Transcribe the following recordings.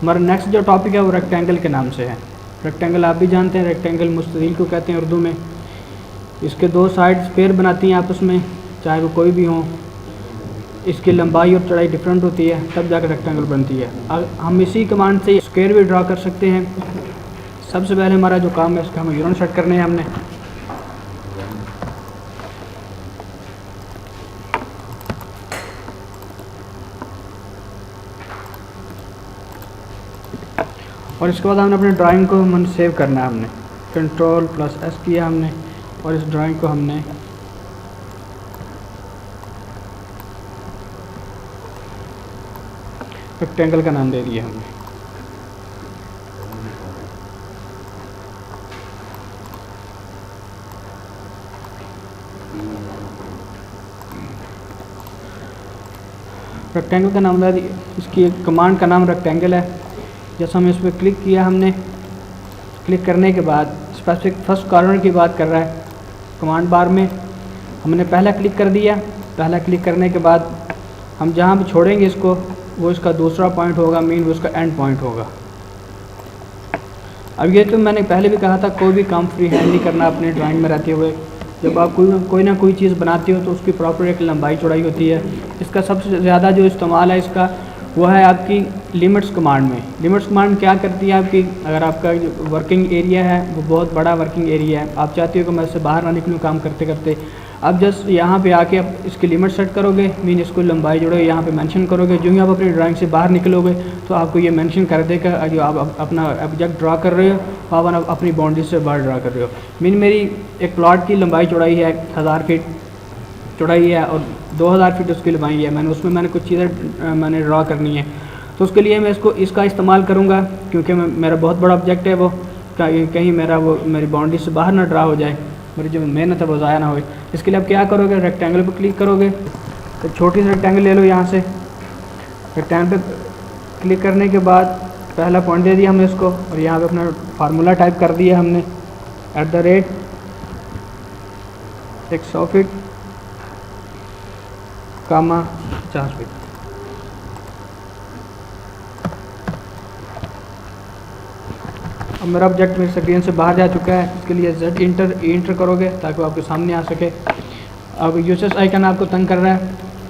हमारा नेक्स्ट जो टॉपिक है वो रेक्टेंगल के नाम से है। रेक्टेंगल आप भी जानते हैं, रेक्टेंगल मुस्ततील को कहते हैं उर्दू में। इसके दो साइड्स पेयर बनाती हैं आपस में, चाहे वो कोई भी हो। इसकी लंबाई और चौड़ाई डिफरेंट होती है, तब जाकर रेक्टेंगल बनती है। हम इसी कमांड से स्क्वायर भी ड्रा कर सकते हैं। सबसे पहले हमारा जो काम है इसका हमें यूनिट सेट करने हैं हमने। और इसके बाद हमने अपने ड्राइंग को हमने सेव करना है। हमने Ctrl+S किया हमने, और इस ड्राइंग को हमने रेक्टेंगल का नाम दे दिया हमने। रेक्टेंगल का नाम दे दिया। इसकी कमांड का नाम रेक्टेंगल है। जैसे हमने इस पर क्लिक किया, हमने क्लिक करने के बाद स्पेसिफिक फर्स्ट कॉर्नर की बात कर रहा है कमांड बार में। हमने पहला क्लिक कर दिया। पहला क्लिक करने के बाद हम जहाँ भी छोड़ेंगे इसको, वो इसका दूसरा पॉइंट होगा, मीन वो इसका एंड पॉइंट होगा। अब ये तो मैंने पहले भी कहा था, कोई भी काम फ्री हैंड नहीं करना अपने ड्राइंग में रहते हुए। जब आप कोई ना कोई चीज़ बनाते हो तो उसकी प्रॉपर एक लंबाई चौड़ाई होती है। इसका सबसे ज़्यादा जो इस्तेमाल है इसका, वो है आपकी लिमिट्स कमांड में। लिमिट्स कमांड क्या करती है आपकी, अगर आपका वर्किंग एरिया है वो बहुत बड़ा वर्किंग एरिया है, आप चाहते हो कि मैं इससे बाहर ना निकलूँ काम करते करते, अब जस्ट यहाँ पे आके आप इसकी लिमिट सेट करोगे, मीन इसको लंबाई जोड़ो, यहाँ पे मेंशन करोगे। जो ही आप अपनी ड्राइंग से बाहर निकलोगे तो आपको ये मेंशन कर देगा जो आप अपना ऑब्जेक्ट ड्रा कर रहे हो, आप अपनी बाउंड्री से बाहर ड्रा कर रहे हो। मीन मेरी एक प्लॉट की लंबाई चौड़ाई है 1000 फीट चौड़ाई है और 2000 फीट उसकी लंबाई है। उसमें कुछ चीज़ें मैंने ड्रा करनी है, तो उसके लिए मैं इसका इस्तेमाल करूँगा, क्योंकि मेरा बहुत बड़ा ऑब्जेक्ट है वो, कहीं मेरी बाउंड्री से बाहर ना ड्रा हो जाए, मेरी जो मेहनत है वो ज़ाया ना हो। इसके लिए आप क्या करोगे, रेक्टेंगल पर क्लिक करोगे, तो छोटी सी रेक्टेंगल ले लो। यहाँ से रेक्टेंगल पर क्लिक करने के बाद पहला पॉइंट दे दिया हमने इसको, और यहाँ पे अपना फार्मूला टाइप कर दिया हमने, @100 फीट, 50 फीट। अब मेरा ऑब्जेक्ट मेरे स्क्रीन से बाहर जा चुका है। इसके लिए Z इंटर करोगे ताकि वो आपके सामने आ सके। अब यूसेस आइकन आपको तंग कर रहा है,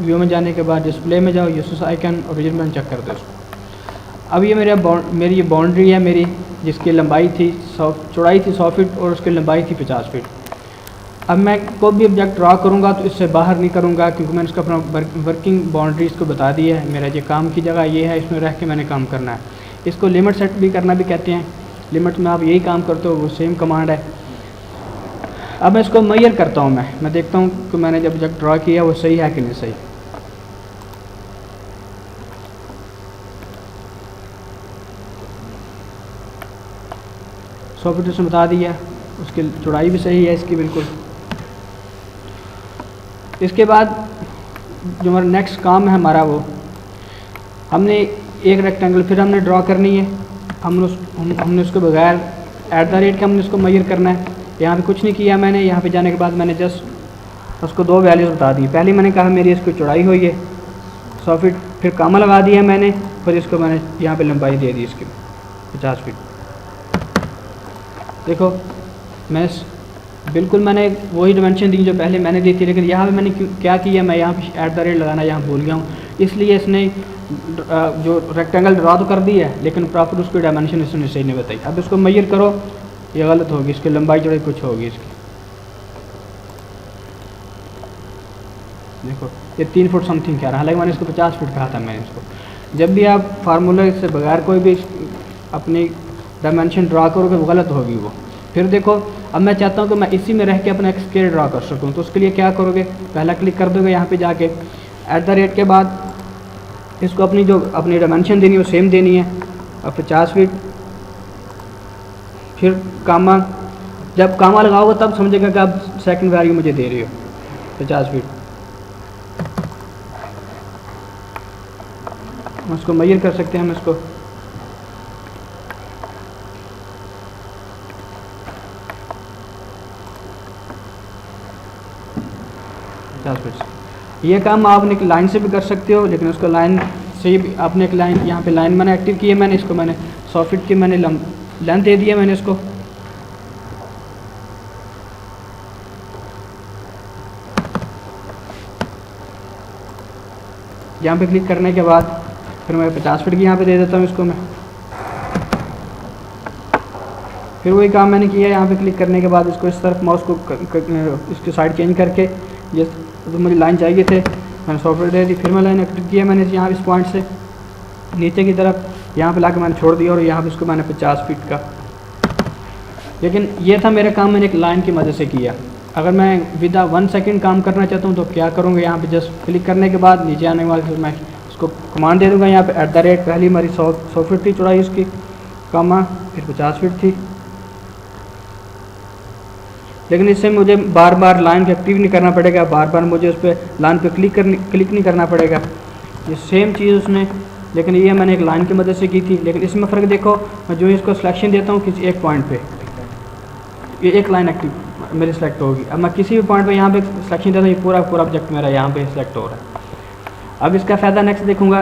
व्यू में जाने के बाद डिस्प्ले में जाओ, यूसेस आइकन और रीजन में चेक कर दो इसको। अब ये मेरी ये बाउंड्री है मेरी, जिसकी लंबाई थी 100, चौड़ाई थी 100 फीट और उसकी लंबाई थी 50 फीट। अब मैं कोई भी ऑब्जेक्ट ड्रा करूँगा तो इससे बाहर नहीं करूँगा, क्योंकि मैंने इसका अपना वर्किंग बाउंड्री इसको बता दी है। मेरा ये काम की जगह ये है, इसमें रह के मैंने काम करना है। इसको लिमिट सेट भी करना भी कहते हैं। लिमिट में आप यही काम करते हो, वो सेम कमांड है। अब मैं इसको मेजर करता हूँ, मैं देखता हूँ कि मैंने जब ऑब्जेक्ट ड्रा किया वो सही है कि नहीं सही। सॉफ्टवेयर उसने बता दिया, उसकी चौड़ाई भी सही है इसकी बिल्कुल। इसके बाद जो हमारा नेक्स्ट काम है हमारा, वो हमने एक रेक्टेंगल फिर हमने ड्रा करनी है। हमने उसको बगैर @ के हमने उसको मेजर करना है। यहाँ पे कुछ नहीं किया मैंने। यहाँ पे जाने के बाद मैंने जस्ट उसको दो वैल्यूज़ बता दी। पहले मैंने कहा मेरी इसकी चौड़ाई हुई है 100 फीट, फिर कामा लगा दिया मैंने, फिर इसको मैंने यहाँ पे लंबाई दे दी इसकी 50 फीट। देखो बिल्कुल मैंने वही डिमेंशन दी जो पहले मैंने दी थी, लेकिन यहाँ पे मैंने क्या किया, मैं यहाँ पे @ लगाना यहाँ भूल गया हूँ, इसलिए इसने जो रेक्टेंगल ड्रा तो कर दी है, लेकिन प्रॉपर उसकी डायमेंशन इसने सही नहीं बताई। अब इसको मेजर करो, ये गलत होगी, इसकी लंबाई चौड़ाई कुछ होगी इसकी। देखो ये 3 फुट समथिंग कह रहा है, हालांकि मैंने इसको 50 फीट कहा था मैंने इसको। जब भी आप फार्मूला से बगैर कोई भी अपनी डायमेंशन ड्रा करोगे वो गलत होगी वो। फिर देखो अब मैं चाहता हूँ कि मैं इसी में रह के अपना एक स्केल ड्रा कर सकूँ, तो उसके लिए क्या करोगे, पहला क्लिक कर दोगे यहाँ पे जाके, @ के बाद इसको अपनी डायमेंशन देनी है वो सेम देनी है, और 50 फीट, फिर कामा। जब कामा लगाओगे तब समझेगा कि आप सेकंड वैल्यू मुझे दे रही हो 50 फीट। उसको मेजर कर सकते हैं हम इसको। ये काम आप लाइन से भी कर सकते हो, लेकिन उसको लाइन सेम आपने एक लाइन यहाँ पे लाइन मैंने एक्टिव की है, मैंने इसको मैंने 100 फीट की मैंने लेंथ दे दी है मैंने इसको। यहाँ पे क्लिक करने के बाद फिर मैं 50 फीट की यहाँ पे दे देता हूँ इसको मैं। फिर वही काम मैंने किया, यहाँ पे क्लिक करने के बाद इसको इस तरफ माउस को इसकी साइड चेंज करके ये तो मुझे लाइन चाहिए थे मैंने 100 फीट दे दी। फिर मैं लाइन एक्टिव किया मैंने यहाँ इस पॉइंट से नीचे की तरफ यहाँ पे लाके मैंने छोड़ दिया और यहाँ पे इसको मैंने 50 फीट का। लेकिन ये था मेरा काम, मैंने एक लाइन की मदद से किया। अगर मैं विदा 1 सेकंड काम करना चाहता हूँ तो क्या करूँगा, यहाँ पे जस्ट क्लिक करने के बाद नीचे आने वाले फिर मैं इसको कमांड दे दूँगा। यहाँ पे @ पहली हमारी 100 फीट थी चौड़ाई उसकी, कामा फिर 50 फीट थी। लेकिन इससे मुझे बार बार लाइन को एक्टिव नहीं करना पड़ेगा, बार बार मुझे उस पर लाइन पे क्लिक नहीं करना पड़ेगा। ये सेम चीज़ उसने, लेकिन ये मैंने एक लाइन की मदद से की थी। लेकिन इसमें फ़र्क देखो, मैं जो इसको सिलेक्शन देता हूँ किसी एक पॉइंट पे, ये एक लाइन एक्टिव मेरी सेलेक्ट होगी। अब मैं किसी भी पॉइंट पे यहाँ पे सिलेक्शन देता हूँ, ये पूरा ऑब्जेक्ट मेरा यहाँ पे सिलेक्ट हो रहा है। अब इसका फ़ायदा नेक्स्ट देखूँगा,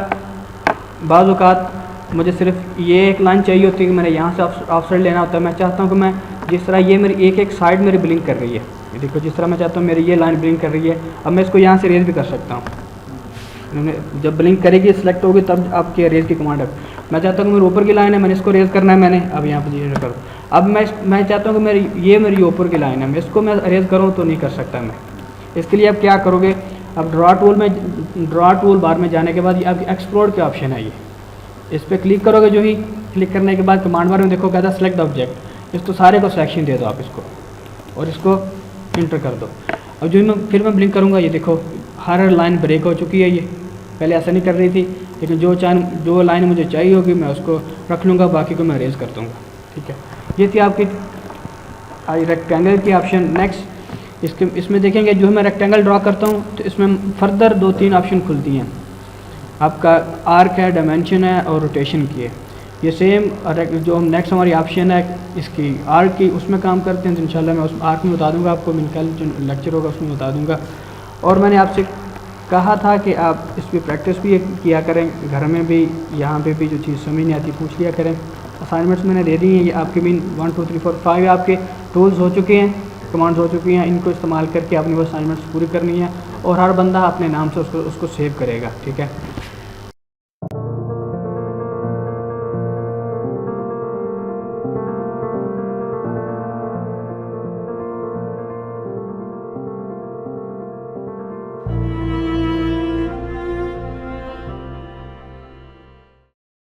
बाज़ औक़ात मुझे सिर्फ ये एक लाइन चाहिए होती है कि मैंने यहाँ से ऑफसेट लेना होता है। मैं चाहता हूँ कि मैं जिस तरह ये मेरी एक साइड मेरी ब्लिंक कर रही है, ये देखो जिस तरह मैं चाहता हूँ मेरी ये लाइन ब्लिंक कर रही है। अब मैं इसको यहाँ से रेज भी कर सकता हूँ, जब ब्लिंक करेगी सिलेक्ट होगी तब आपकी रेज की कमांड है। मैं चाहता हूँ कि मेरी ऊपर की लाइन है, मैंने इसको रेज करना है मैंने, अब यहाँ पर रेज करो। अब मैं चाहता हूँ कि मेरी ऊपर की लाइन है, मैं इसको मैं रेज करूँ तो नहीं कर सकता मैं। इसके लिए अब क्या करोगे, अब ड्रा टूल बार में जाने के बाद ये आपकी एक्सप्लोर के ऑप्शन है, ये इस पर क्लिक करोगे। जो ही क्लिक करने के बाद कमांड बार में देखो कहता है सेलेक्ट ऑब्जेक्ट, इसको सारे को सिलेक्शन दे दो आप इसको और इसको इंटर कर दो। अब जो ही फिर मैं ब्लिंक करूँगा, ये देखो हर लाइन ब्रेक हो चुकी है। ये पहले ऐसा नहीं कर रही थी, लेकिन जो लाइन मुझे चाहिए होगी मैं उसको रख लूँगा, बाकी को मैं रेज कर दूँगा। ठीक है, ये थी आपकी रेक्टेंगल की ऑप्शन। नेक्स्ट इसमें देखेंगे जो मैं रेक्टेंगल ड्रा करता हूँ तो इसमें फर्दर 2-3 ऑप्शन खुलती हैं। आपका आर्क है, डायमेंशन है और रोटेशन की है। ये सेम जो नेक्स्ट हमारी ऑप्शन है इसकी आर्क की, उसमें काम करते हैं। तो इंशाल्लाह मैं उस आर्क में बता दूंगा आपको, मैं कल जो लेक्चर होगा उसमें बता दूंगा। और मैंने आपसे कहा था कि आप इस पर प्रैक्टिस भी किया करें, घर में भी, यहाँ पे भी जो चीज़ समझ नहीं आती पूछ लिया करें। असाइनमेंट्स मैंने दे दी हैं, ये आपके भी 1 2 3 4 5 आपके टूल्स हो चुके हैं, कमांड्स हो चुकी हैं। इनको इस्तेमाल करके आपने वो असाइनमेंट्स पूरी करनी है और हर बंदा अपने नाम से उसको सेव करेगा। ठीक है।